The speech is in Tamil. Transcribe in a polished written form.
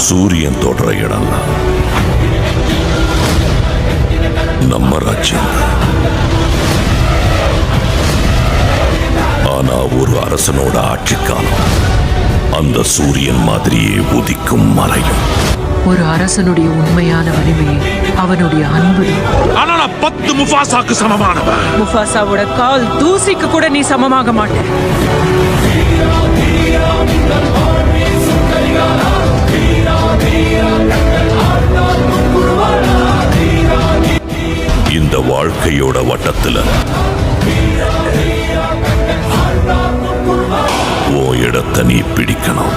சூரியன் தொடர இடம்லாம் நம்ம ராஜ்யம். ஆனா ஒரு அரசனோட ஆட்சி காலம் அந்த சூரியன் மாதிரியே உதிக்கும் மறையும். ஒரு அரசனுடைய உண்மையான வலிமையை அவனுடைய அன்பு. ஆனா நான் 10 முஃபாசாக்கு சமமானவன். முஃபாசாவோட கால் தூசிக்கு கூட நீ சமமாக மாட்டே. இந்த வாழ்க்கையோட வட்டத்துல ஓ இடத்தை நீ பிடிக்கணும்.